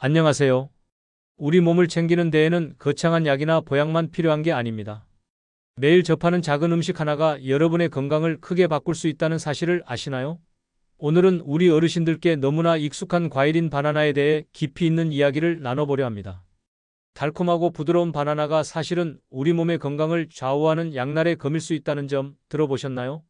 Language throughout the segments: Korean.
안녕하세요. 우리 몸을 챙기는 데에는 거창한 약이나 보약만 필요한 게 아닙니다. 매일 접하는 작은 음식 하나가 여러분의 건강을 크게 바꿀 수 있다는 사실을 아시나요? 오늘은 우리 어르신들께 너무나 익숙한 과일인 바나나에 대해 깊이 있는 이야기를 나눠보려 합니다. 달콤하고 부드러운 바나나가 사실은 우리 몸의 건강을 좌우하는 양날의 검일 수 있다는 점 들어보셨나요?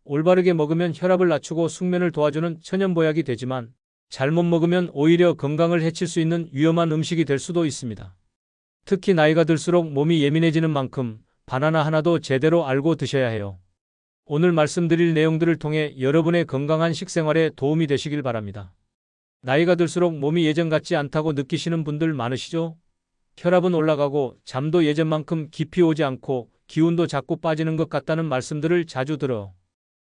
올바르게 먹으면 혈압을 낮추고 숙면을 도와주는 천연보약이 되지만 잘못 먹으면 오히려 건강을 해칠 수 있는 위험한 음식이 될 수도 있습니다. 특히 나이가 들수록 몸이 예민해지는 만큼 바나나 하나도 제대로 알고 드셔야 해요. 오늘 말씀드릴 내용들을 통해 여러분의 건강한 식생활에 도움이 되시길 바랍니다. 나이가 들수록 몸이 예전 같지 않다고 느끼시는 분들 많으시죠? 혈압은 올라가고 잠도 예전만큼 깊이 오지 않고 기운도 자꾸 빠지는 것 같다는 말씀들을 자주 들어요.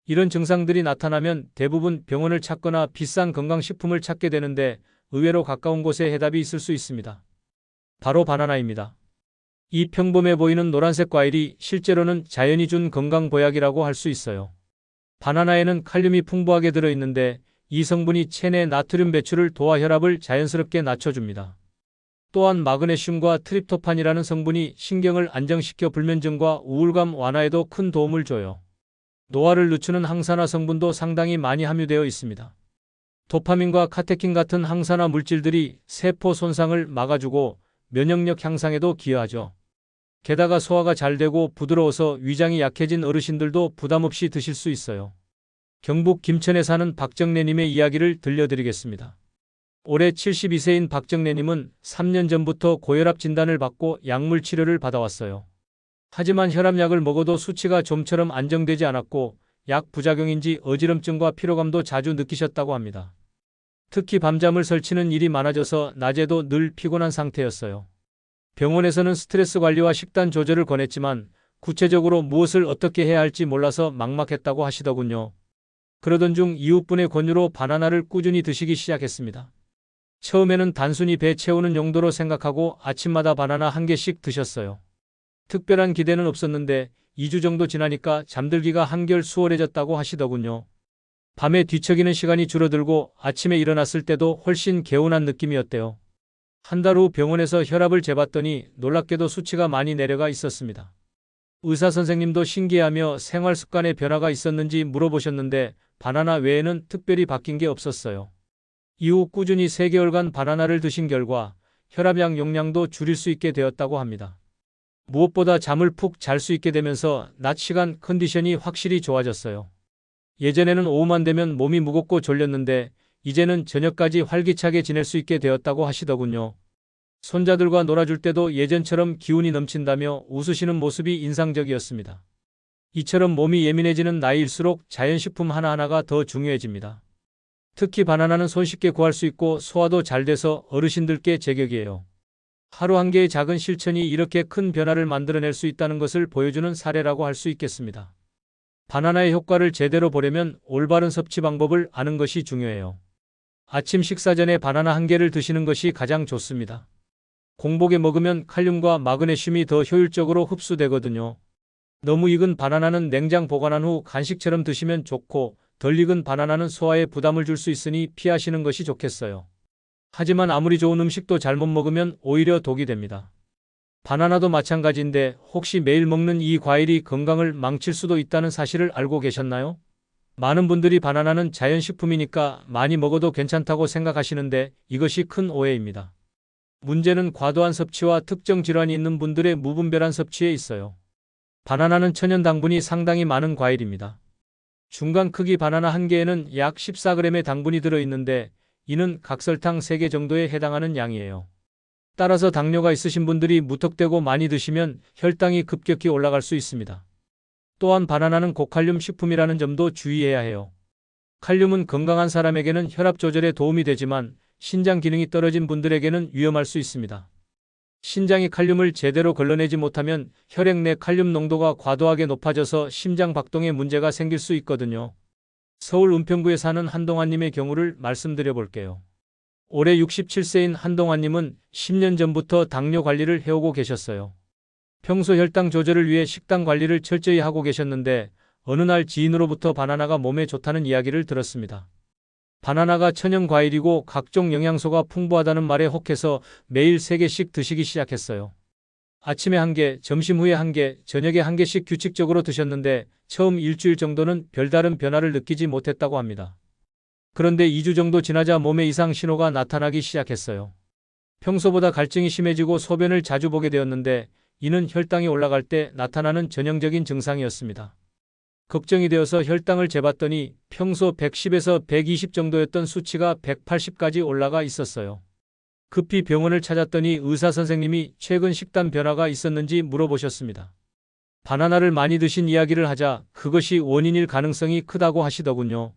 이런 증상들이 나타나면 대부분 병원을 찾거나 비싼 건강식품을 찾게 되는데 의외로 가까운 곳에 해답이 있을 수 있습니다. 바로 바나나입니다. 이 평범해 보이는 노란색 과일이 실제로는 자연이 준 건강보약이라고 할 수 있어요. 바나나에는 칼륨이 풍부하게 들어있는데 이 성분이 체내 나트륨 배출을 도와 혈압을 자연스럽게 낮춰줍니다. 또한 마그네슘과 트립토판이라는 성분이 신경을 안정시켜 불면증과 우울감 완화에도 큰 도움을 줘요. 노화를 늦추는 항산화 성분도 상당히 많이 함유되어 있습니다. 도파민과 카테킨 같은 항산화 물질들이 세포 손상을 막아주고 면역력 향상에도 기여하죠. 게다가 소화가 잘 되고 부드러워서 위장이 약해진 어르신들도 부담 없이 드실 수 있어요. 경북 김천에 사는 박정래님의 이야기를 들려드리겠습니다. 올해 72세인 박정래님은 3년 전부터 고혈압 진단을 받고 약물 치료를 받아왔어요. 하지만 혈압약을 먹어도 수치가 좀처럼 안정되지 않았고 약 부작용인지 어지럼증과 피로감도 자주 느끼셨다고 합니다. 특히 밤잠을 설치는 일이 많아져서 낮에도 늘 피곤한 상태였어요. 병원에서는 스트레스 관리와 식단 조절을 권했지만 구체적으로 무엇을 어떻게 해야 할지 몰라서 막막했다고 하시더군요. 그러던 중 이웃분의 권유로 바나나를 꾸준히 드시기 시작했습니다. 처음에는 단순히 배 채우는 용도로 생각하고 아침마다 바나나 한 개씩 드셨어요. 특별한 기대는 없었는데 2주 정도 지나니까 잠들기가 한결 수월해졌다고 하시더군요. 밤에 뒤척이는 시간이 줄어들고 아침에 일어났을 때도 훨씬 개운한 느낌이었대요. 한 달 후 병원에서 혈압을 재봤더니 놀랍게도 수치가 많이 내려가 있었습니다. 의사 선생님도 신기해하며 생활 습관에 변화가 있었는지 물어보셨는데 바나나 외에는 특별히 바뀐 게 없었어요. 이후 꾸준히 3개월간 바나나를 드신 결과 혈압약 용량도 줄일 수 있게 되었다고 합니다. 무엇보다 잠을 푹 잘 수 있게 되면서 낮 시간 컨디션이 확실히 좋아졌어요. 예전에는 오후만 되면 몸이 무겁고 졸렸는데 이제는 저녁까지 활기차게 지낼 수 있게 되었다고 하시더군요. 손자들과 놀아줄 때도 예전처럼 기운이 넘친다며 웃으시는 모습이 인상적이었습니다. 이처럼 몸이 예민해지는 나이일수록 자연식품 하나하나가 더 중요해집니다. 특히 바나나는 손쉽게 구할 수 있고 소화도 잘 돼서 어르신들께 제격이에요. 하루 한 개의 작은 실천이 이렇게 큰 변화를 만들어낼 수 있다는 것을 보여주는 사례라고 할 수 있겠습니다. 바나나의 효과를 제대로 보려면 올바른 섭취 방법을 아는 것이 중요해요. 아침 식사 전에 바나나 한 개를 드시는 것이 가장 좋습니다. 공복에 먹으면 칼륨과 마그네슘이 더 효율적으로 흡수되거든요. 너무 익은 바나나는 냉장 보관한 후 간식처럼 드시면 좋고 덜 익은 바나나는 소화에 부담을 줄 수 있으니 피하시는 것이 좋겠어요. 하지만 아무리 좋은 음식도 잘못 먹으면 오히려 독이 됩니다. 바나나도 마찬가지인데 혹시 매일 먹는 이 과일이 건강을 망칠 수도 있다는 사실을 알고 계셨나요? 많은 분들이 바나나는 자연식품이니까 많이 먹어도 괜찮다고 생각하시는데 이것이 큰 오해입니다. 문제는 과도한 섭취와 특정 질환이 있는 분들의 무분별한 섭취에 있어요. 바나나는 천연 당분이 상당히 많은 과일입니다. 중간 크기 바나나 한 개에는 약 14g의 당분이 들어있는데 이는 각설탕 3개 정도에 해당하는 양이에요. 따라서 당뇨가 있으신 분들이 무턱대고 많이 드시면 혈당이 급격히 올라갈 수 있습니다. 또한 바나나는 고칼륨 식품이라는 점도 주의해야 해요. 칼륨은 건강한 사람에게는 혈압 조절에 도움이 되지만 신장 기능이 떨어진 분들에게는 위험할 수 있습니다. 신장이 칼륨을 제대로 걸러내지 못하면 혈액 내 칼륨 농도가 과도하게 높아져서 심장 박동에 문제가 생길 수 있거든요. 서울 은평구에 사는 한동환님의 경우를 말씀드려 볼게요. 올해 67세인 한동환님은 10년 전부터 당뇨 관리를 해오고 계셨어요. 평소 혈당 조절을 위해 식단 관리를 철저히 하고 계셨는데 어느 날 지인으로부터 바나나가 몸에 좋다는 이야기를 들었습니다. 바나나가 천연 과일이고 각종 영양소가 풍부하다는 말에 혹해서 매일 3개씩 드시기 시작했어요. 아침에 1개, 점심 후에 1개, 저녁에 1개씩 규칙적으로 드셨는데 처음 일주일 정도는 별다른 변화를 느끼지 못했다고 합니다. 그런데 2주 정도 지나자 몸에 이상 신호가 나타나기 시작했어요. 평소보다 갈증이 심해지고 소변을 자주 보게 되었는데 이는 혈당이 올라갈 때 나타나는 전형적인 증상이었습니다. 걱정이 되어서 혈당을 재봤더니 평소 110에서 120 정도였던 수치가 180까지 올라가 있었어요. 급히 병원을 찾았더니 의사 선생님이 최근 식단 변화가 있었는지 물어보셨습니다. 바나나를 많이 드신 이야기를 하자 그것이 원인일 가능성이 크다고 하시더군요.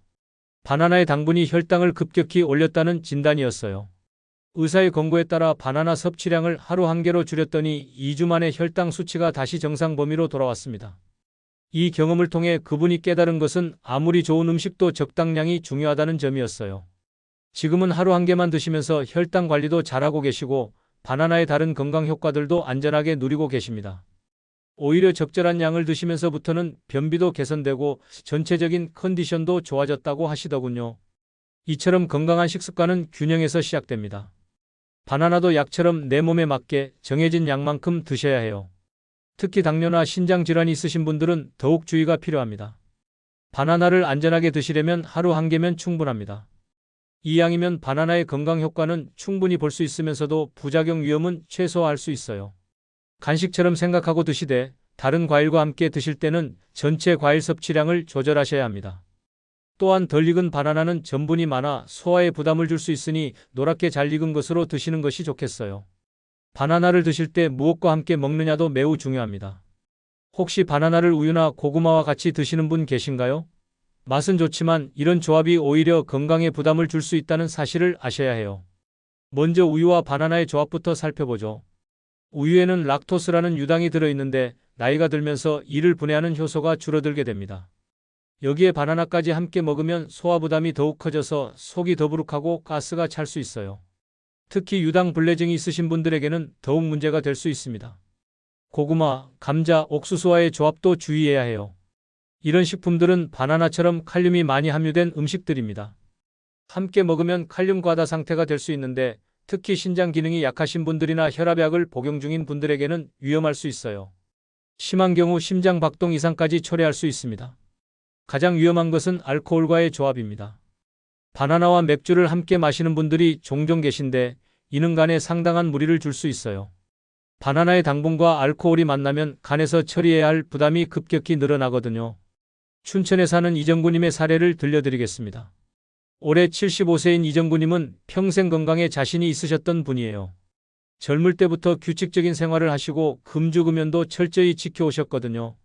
바나나의 당분이 혈당을 급격히 올렸다는 진단이었어요. 의사의 권고에 따라 바나나 섭취량을 하루 1개로 줄였더니 2주 만에 혈당 수치가 다시 정상 범위로 돌아왔습니다. 이 경험을 통해 그분이 깨달은 것은 아무리 좋은 음식도 적당량이 중요하다는 점이었어요. 지금은 하루 1개만 드시면서 혈당 관리도 잘하고 계시고 바나나의 다른 건강 효과들도 안전하게 누리고 계십니다. 오히려 적절한 양을 드시면서부터는 변비도 개선되고 전체적인 컨디션도 좋아졌다고 하시더군요. 이처럼 건강한 식습관은 균형에서 시작됩니다. 바나나도 약처럼 내 몸에 맞게 정해진 양만큼 드셔야 해요. 특히 당뇨나 신장 질환이 있으신 분들은 더욱 주의가 필요합니다. 바나나를 안전하게 드시려면 하루 1개면 충분합니다. 이 양이면 바나나의 건강 효과는 충분히 볼 수 있으면서도 부작용 위험은 최소화할 수 있어요. 간식처럼 생각하고 드시되 다른 과일과 함께 드실 때는 전체 과일 섭취량을 조절하셔야 합니다. 또한 덜 익은 바나나는 전분이 많아 소화에 부담을 줄 수 있으니 노랗게 잘 익은 것으로 드시는 것이 좋겠어요. 바나나를 드실 때 무엇과 함께 먹느냐도 매우 중요합니다. 혹시 바나나를 우유나 고구마와 같이 드시는 분 계신가요? 맛은 좋지만 이런 조합이 오히려 건강에 부담을 줄 수 있다는 사실을 아셔야 해요. 먼저 우유와 바나나의 조합부터 살펴보죠. 우유에는 락토스라는 유당이 들어있는데 나이가 들면서 이를 분해하는 효소가 줄어들게 됩니다. 여기에 바나나까지 함께 먹으면 소화 부담이 더욱 커져서 속이 더부룩하고 가스가 찰 수 있어요. 특히 유당 불내증이 있으신 분들에게는 더욱 문제가 될 수 있습니다. 고구마, 감자, 옥수수와의 조합도 주의해야 해요. 이런 식품들은 바나나처럼 칼륨이 많이 함유된 음식들입니다. 함께 먹으면 칼륨 과다 상태가 될 수 있는데 특히 신장 기능이 약하신 분들이나 혈압약을 복용 중인 분들에게는 위험할 수 있어요. 심한 경우 심장 박동 이상까지 초래할 수 있습니다. 가장 위험한 것은 알코올과의 조합입니다. 바나나와 맥주를 함께 마시는 분들이 종종 계신데 이는 간에 상당한 무리를 줄 수 있어요. 바나나의 당분과 알코올이 만나면 간에서 처리해야 할 부담이 급격히 늘어나거든요. 춘천에 사는 이정구님의 사례를 들려드리겠습니다. 올해 75세인 이정구님은 평생 건강에 자신이 있으셨던 분이에요. 젊을 때부터 규칙적인 생활을 하시고 금주금연도 철저히 지켜오셨거든요.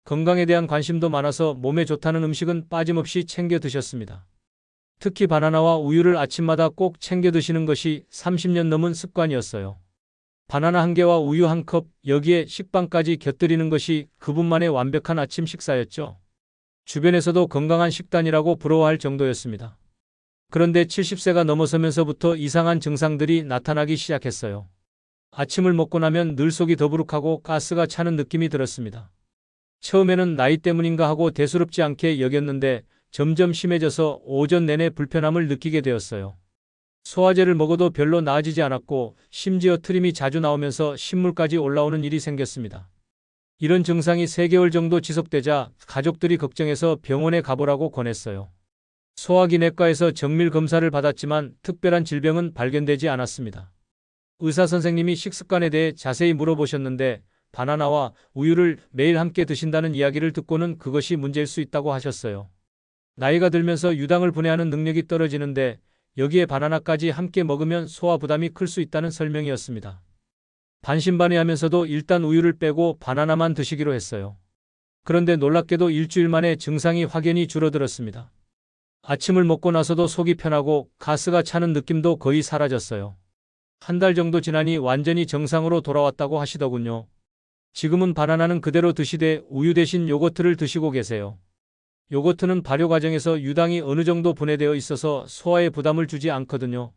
건강에 대한 관심도 많아서 몸에 좋다는 음식은 빠짐없이 챙겨 드셨습니다. 특히 바나나와 우유를 아침마다 꼭 챙겨 드시는 것이 30년 넘은 습관이었어요. 바나나 1개와 우유 1컵, 여기에 식빵까지 곁들이는 것이 그분만의 완벽한 아침 식사였죠. 주변에서도 건강한 식단이라고 부러워할 정도였습니다. 그런데 70세가 넘어서면서부터 이상한 증상들이 나타나기 시작했어요. 아침을 먹고 나면 늘 속이 더부룩하고 가스가 차는 느낌이 들었습니다. 처음에는 나이 때문인가 하고 대수롭지 않게 여겼는데 점점 심해져서 오전 내내 불편함을 느끼게 되었어요. 소화제를 먹어도 별로 나아지지 않았고 심지어 트림이 자주 나오면서 신물까지 올라오는 일이 생겼습니다. 이런 증상이 3개월 정도 지속되자 가족들이 걱정해서 병원에 가보라고 권했어요. 소화기내과에서 정밀 검사를 받았지만 특별한 질병은 발견되지 않았습니다. 의사 선생님이 식습관에 대해 자세히 물어보셨는데 바나나와 우유를 매일 함께 드신다는 이야기를 듣고는 그것이 문제일 수 있다고 하셨어요. 나이가 들면서 유당을 분해하는 능력이 떨어지는데 여기에 바나나까지 함께 먹으면 소화 부담이 클 수 있다는 설명이었습니다. 반신반의하면서도 일단 우유를 빼고 바나나만 드시기로 했어요. 그런데 놀랍게도 일주일 만에 증상이 확연히 줄어들었습니다. 아침을 먹고 나서도 속이 편하고 가스가 차는 느낌도 거의 사라졌어요. 1달 정도 지나니 완전히 정상으로 돌아왔다고 하시더군요. 지금은 바나나는 그대로 드시되 우유 대신 요거트를 드시고 계세요. 요거트는 발효 과정에서 유당이 어느 정도 분해되어 있어서 소화에 부담을 주지 않거든요.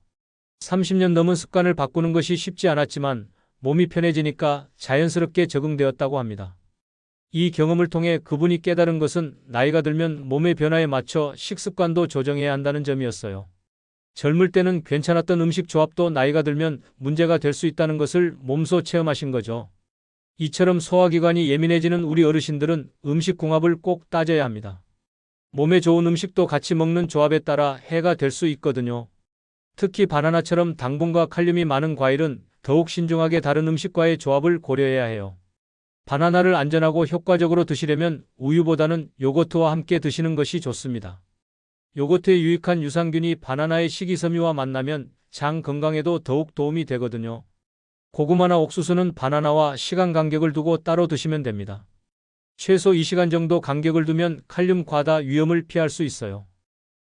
30년 넘은 습관을 바꾸는 것이 쉽지 않았지만 몸이 편해지니까 자연스럽게 적응되었다고 합니다. 이 경험을 통해 그분이 깨달은 것은 나이가 들면 몸의 변화에 맞춰 식습관도 조정해야 한다는 점이었어요. 젊을 때는 괜찮았던 음식 조합도 나이가 들면 문제가 될 수 있다는 것을 몸소 체험하신 거죠. 이처럼 소화기관이 예민해지는 우리 어르신들은 음식 궁합을 꼭 따져야 합니다. 몸에 좋은 음식도 같이 먹는 조합에 따라 해가 될 수 있거든요. 특히 바나나처럼 당분과 칼륨이 많은 과일은 더욱 신중하게 다른 음식과의 조합을 고려해야 해요. 바나나를 안전하고 효과적으로 드시려면 우유보다는 요거트와 함께 드시는 것이 좋습니다. 요거트에 유익한 유산균이 바나나의 식이섬유와 만나면 장 건강에도 더욱 도움이 되거든요. 고구마나 옥수수는 바나나와 시간 간격을 두고 따로 드시면 됩니다. 최소 2시간 정도 간격을 두면 칼륨 과다 위험을 피할 수 있어요.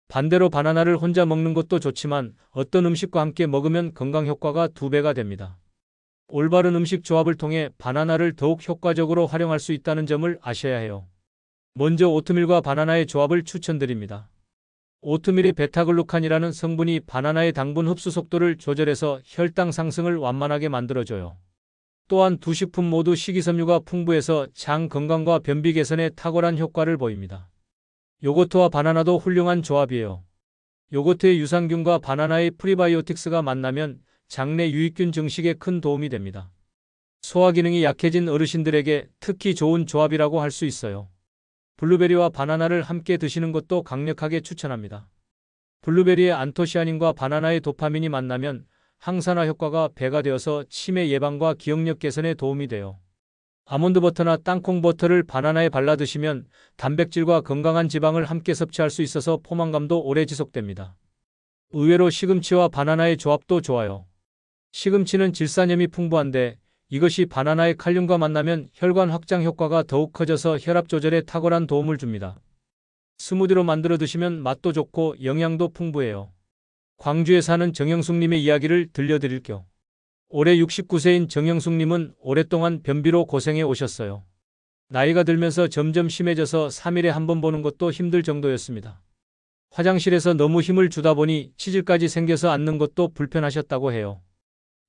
반대로 바나나를 혼자 먹는 것도 좋지만 어떤 음식과 함께 먹으면 건강 효과가 2배가 됩니다. 올바른 음식 조합을 통해 바나나를 더욱 효과적으로 활용할 수 있다는 점을 아셔야 해요. 먼저 오트밀과 바나나의 조합을 추천드립니다. 오트밀의 베타글루칸이라는 성분이 바나나의 당분 흡수 속도를 조절해서 혈당 상승을 완만하게 만들어줘요. 또한 두 식품 모두 식이섬유가 풍부해서 장 건강과 변비 개선에 탁월한 효과를 보입니다. 요거트와 바나나도 훌륭한 조합이에요. 요거트의 유산균과 바나나의 프리바이오틱스가 만나면 장내 유익균 증식에 큰 도움이 됩니다. 소화 기능이 약해진 어르신들에게 특히 좋은 조합이라고 할 수 있어요. 블루베리와 바나나를 함께 드시는 것도 강력하게 추천합니다. 블루베리의 안토시아닌과 바나나의 도파민이 만나면 항산화 효과가 배가 되어서 치매 예방과 기억력 개선에 도움이 돼요. 아몬드 버터나 땅콩 버터를 바나나에 발라 드시면 단백질과 건강한 지방을 함께 섭취할 수 있어서 포만감도 오래 지속됩니다. 의외로 시금치와 바나나의 조합도 좋아요. 시금치는 질산염이 풍부한데 이것이 바나나의 칼륨과 만나면 혈관 확장 효과가 더욱 커져서 혈압 조절에 탁월한 도움을 줍니다. 스무디로 만들어 드시면 맛도 좋고 영양도 풍부해요. 광주에 사는 정영숙님의 이야기를 들려드릴게요. 올해 69세인 정영숙님은 오랫동안 변비로 고생해 오셨어요. 나이가 들면서 점점 심해져서 3일에 한 번 보는 것도 힘들 정도였습니다. 화장실에서 너무 힘을 주다 보니 치질까지 생겨서 앉는 것도 불편하셨다고 해요.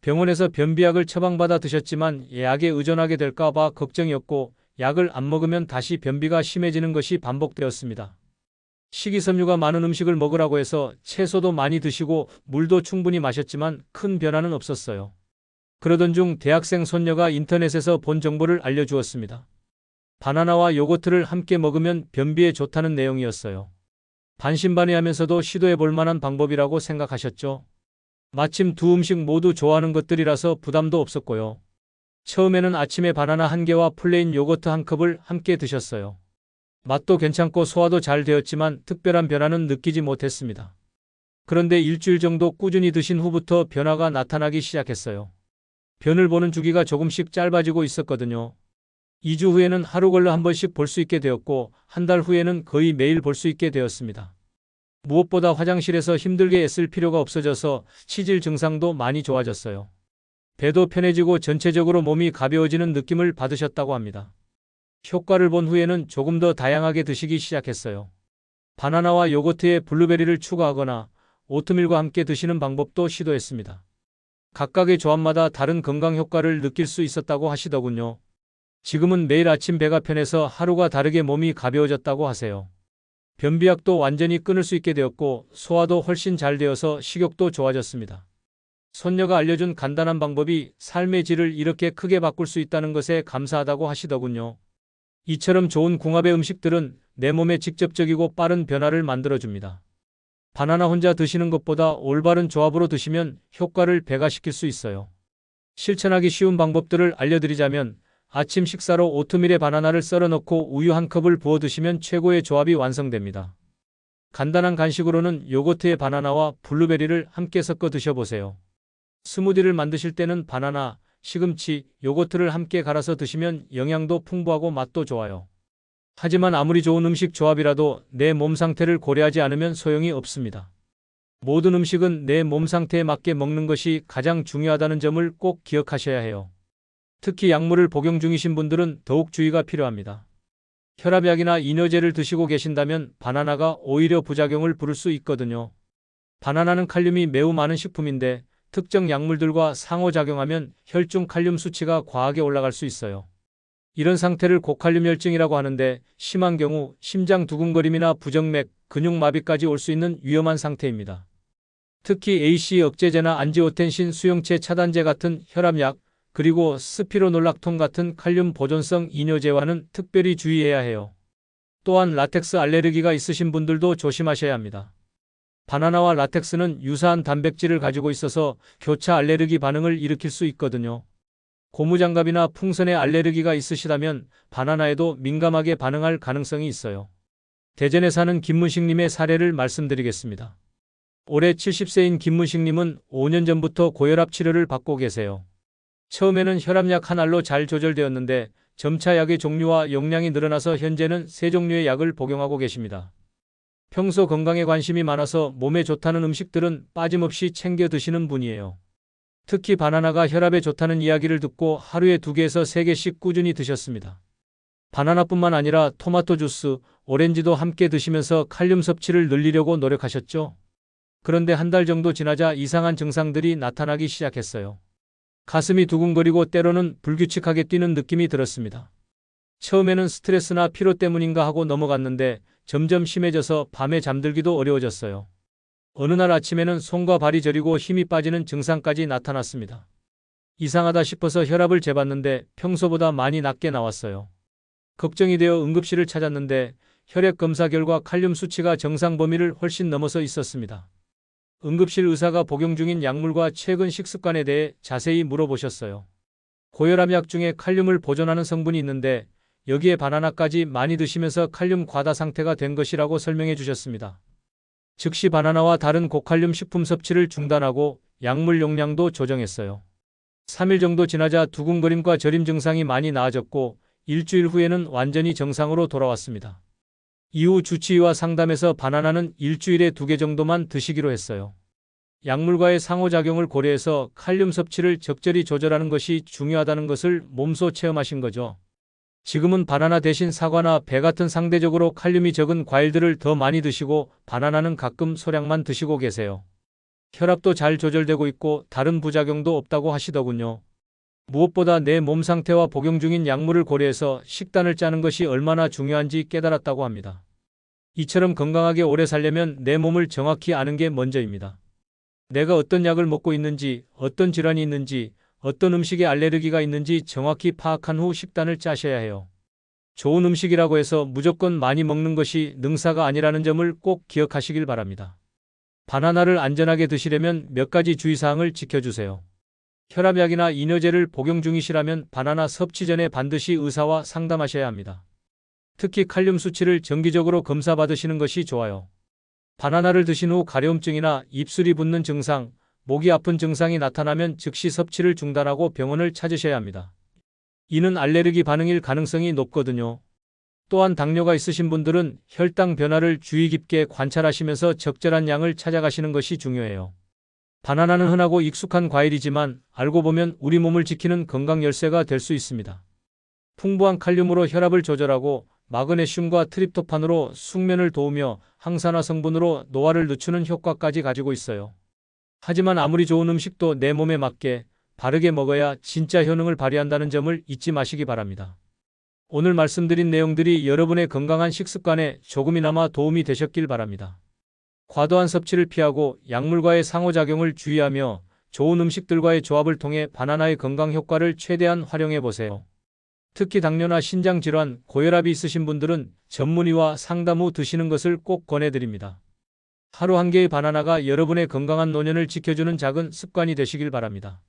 병원에서 변비약을 처방받아 드셨지만 약에 의존하게 될까 봐 걱정이었고 약을 안 먹으면 다시 변비가 심해지는 것이 반복되었습니다. 식이섬유가 많은 음식을 먹으라고 해서 채소도 많이 드시고 물도 충분히 마셨지만 큰 변화는 없었어요. 그러던 중 대학생 손녀가 인터넷에서 본 정보를 알려주었습니다. 바나나와 요거트를 함께 먹으면 변비에 좋다는 내용이었어요. 반신반의하면서도 시도해 볼 만한 방법이라고 생각하셨죠? 마침 두 음식 모두 좋아하는 것들이라서 부담도 없었고요. 처음에는 아침에 바나나 1개와 플레인 요거트 1컵을 함께 드셨어요. 맛도 괜찮고 소화도 잘 되었지만 특별한 변화는 느끼지 못했습니다. 그런데 일주일 정도 꾸준히 드신 후부터 변화가 나타나기 시작했어요. 변을 보는 주기가 조금씩 짧아지고 있었거든요. 2주 후에는 하루 걸러 한 번씩 볼 수 있게 되었고 한 달 후에는 거의 매일 볼 수 있게 되었습니다. 무엇보다 화장실에서 힘들게 애쓸 필요가 없어져서 치질 증상도 많이 좋아졌어요. 배도 편해지고 전체적으로 몸이 가벼워지는 느낌을 받으셨다고 합니다. 효과를 본 후에는 조금 더 다양하게 드시기 시작했어요. 바나나와 요거트에 블루베리를 추가하거나 오트밀과 함께 드시는 방법도 시도했습니다. 각각의 조합마다 다른 건강 효과를 느낄 수 있었다고 하시더군요. 지금은 매일 아침 배가 편해서 하루가 다르게 몸이 가벼워졌다고 하세요. 변비약도 완전히 끊을 수 있게 되었고 소화도 훨씬 잘 되어서 식욕도 좋아졌습니다. 손녀가 알려준 간단한 방법이 삶의 질을 이렇게 크게 바꿀 수 있다는 것에 감사하다고 하시더군요. 이처럼 좋은 궁합의 음식들은 내 몸에 직접적이고 빠른 변화를 만들어줍니다. 바나나 혼자 드시는 것보다 올바른 조합으로 드시면 효과를 배가시킬 수 있어요. 실천하기 쉬운 방법들을 알려드리자면 아침 식사로 오트밀에 바나나를 썰어 넣고 우유 1컵을 부어 드시면 최고의 조합이 완성됩니다. 간단한 간식으로는 요거트에 바나나와 블루베리를 함께 섞어 드셔보세요. 스무디를 만드실 때는 바나나, 시금치, 요거트를 함께 갈아서 드시면 영양도 풍부하고 맛도 좋아요. 하지만 아무리 좋은 음식 조합이라도 내 몸 상태를 고려하지 않으면 소용이 없습니다. 모든 음식은 내 몸 상태에 맞게 먹는 것이 가장 중요하다는 점을 꼭 기억하셔야 해요. 특히 약물을 복용 중이신 분들은 더욱 주의가 필요합니다. 혈압약이나 이뇨제를 드시고 계신다면 바나나가 오히려 부작용을 부를 수 있거든요. 바나나는 칼륨이 매우 많은 식품인데 특정 약물들과 상호작용하면 혈중 칼륨 수치가 과하게 올라갈 수 있어요. 이런 상태를 고칼륨혈증이라고 하는데 심한 경우 심장 두근거림이나 부정맥, 근육마비까지 올 수 있는 위험한 상태입니다. 특히 AC 억제제나 안지오텐신 수용체 차단제 같은 혈압약, 그리고 스피로놀락톤 같은 칼륨 보존성 이뇨제와는 특별히 주의해야 해요. 또한 라텍스 알레르기가 있으신 분들도 조심하셔야 합니다. 바나나와 라텍스는 유사한 단백질을 가지고 있어서 교차 알레르기 반응을 일으킬 수 있거든요. 고무장갑이나 풍선에 알레르기가 있으시다면 바나나에도 민감하게 반응할 가능성이 있어요. 대전에 사는 김문식님의 사례를 말씀드리겠습니다. 올해 70세인 김문식님은 5년 전부터 고혈압 치료를 받고 계세요. 처음에는 혈압약 한 알로 잘 조절되었는데 점차 약의 종류와 용량이 늘어나서 현재는 3종류의 약을 복용하고 계십니다. 평소 건강에 관심이 많아서 몸에 좋다는 음식들은 빠짐없이 챙겨 드시는 분이에요. 특히 바나나가 혈압에 좋다는 이야기를 듣고 하루에 2개에서 3개씩 꾸준히 드셨습니다. 바나나뿐만 아니라 토마토 주스, 오렌지도 함께 드시면서 칼륨 섭취를 늘리려고 노력하셨죠. 그런데 한 달 정도 지나자 이상한 증상들이 나타나기 시작했어요. 가슴이 두근거리고 때로는 불규칙하게 뛰는 느낌이 들었습니다. 처음에는 스트레스나 피로 때문인가 하고 넘어갔는데 점점 심해져서 밤에 잠들기도 어려워졌어요. 어느 날 아침에는 손과 발이 저리고 힘이 빠지는 증상까지 나타났습니다. 이상하다 싶어서 혈압을 재봤는데 평소보다 많이 낮게 나왔어요. 걱정이 되어 응급실을 찾았는데 혈액 검사 결과 칼륨 수치가 정상 범위를 훨씬 넘어서 있었습니다. 응급실 의사가 복용 중인 약물과 최근 식습관에 대해 자세히 물어보셨어요. 고혈압약 중에 칼륨을 보존하는 성분이 있는데 여기에 바나나까지 많이 드시면서 칼륨 과다 상태가 된 것이라고 설명해 주셨습니다. 즉시 바나나와 다른 고칼륨 식품 섭취를 중단하고 약물 용량도 조정했어요. 3일 정도 지나자 두근거림과 저림 증상이 많이 나아졌고 일주일 후에는 완전히 정상으로 돌아왔습니다. 이후 주치의와 상담해서 바나나는 일주일에 2개 정도만 드시기로 했어요. 약물과의 상호작용을 고려해서 칼륨 섭취를 적절히 조절하는 것이 중요하다는 것을 몸소 체험하신 거죠. 지금은 바나나 대신 사과나 배 같은 상대적으로 칼륨이 적은 과일들을 더 많이 드시고 바나나는 가끔 소량만 드시고 계세요. 혈압도 잘 조절되고 있고 다른 부작용도 없다고 하시더군요. 무엇보다 내 몸 상태와 복용 중인 약물을 고려해서 식단을 짜는 것이 얼마나 중요한지 깨달았다고 합니다. 이처럼 건강하게 오래 살려면 내 몸을 정확히 아는 게 먼저입니다. 내가 어떤 약을 먹고 있는지, 어떤 질환이 있는지, 어떤 음식에 알레르기가 있는지 정확히 파악한 후 식단을 짜셔야 해요. 좋은 음식이라고 해서 무조건 많이 먹는 것이 능사가 아니라는 점을 꼭 기억하시길 바랍니다. 바나나를 안전하게 드시려면 몇 가지 주의사항을 지켜주세요. 혈압약이나 이뇨제를 복용 중이시라면 바나나 섭취 전에 반드시 의사와 상담하셔야 합니다. 특히 칼륨 수치를 정기적으로 검사받으시는 것이 좋아요. 바나나를 드신 후 가려움증이나 입술이 붓는 증상, 목이 아픈 증상이 나타나면 즉시 섭취를 중단하고 병원을 찾으셔야 합니다. 이는 알레르기 반응일 가능성이 높거든요. 또한 당뇨가 있으신 분들은 혈당 변화를 주의 깊게 관찰하시면서 적절한 양을 찾아가시는 것이 중요해요. 바나나는 흔하고 익숙한 과일이지만 알고 보면 우리 몸을 지키는 건강 열쇠가 될 수 있습니다. 풍부한 칼륨으로 혈압을 조절하고 마그네슘과 트립토판으로 숙면을 도우며 항산화 성분으로 노화를 늦추는 효과까지 가지고 있어요. 하지만 아무리 좋은 음식도 내 몸에 맞게 바르게 먹어야 진짜 효능을 발휘한다는 점을 잊지 마시기 바랍니다. 오늘 말씀드린 내용들이 여러분의 건강한 식습관에 조금이나마 도움이 되셨길 바랍니다. 과도한 섭취를 피하고 약물과의 상호작용을 주의하며 좋은 음식들과의 조합을 통해 바나나의 건강 효과를 최대한 활용해 보세요. 특히 당뇨나 신장질환, 고혈압이 있으신 분들은 전문의와 상담 후 드시는 것을 꼭 권해드립니다. 하루 한 개의 바나나가 여러분의 건강한 노년을 지켜주는 작은 습관이 되시길 바랍니다.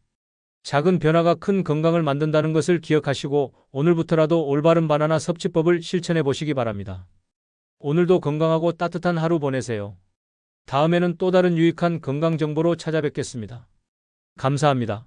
작은 변화가 큰 건강을 만든다는 것을 기억하시고 오늘부터라도 올바른 바나나 섭취법을 실천해 보시기 바랍니다. 오늘도 건강하고 따뜻한 하루 보내세요. 다음에는 또 다른 유익한 건강 정보로 찾아뵙겠습니다. 감사합니다.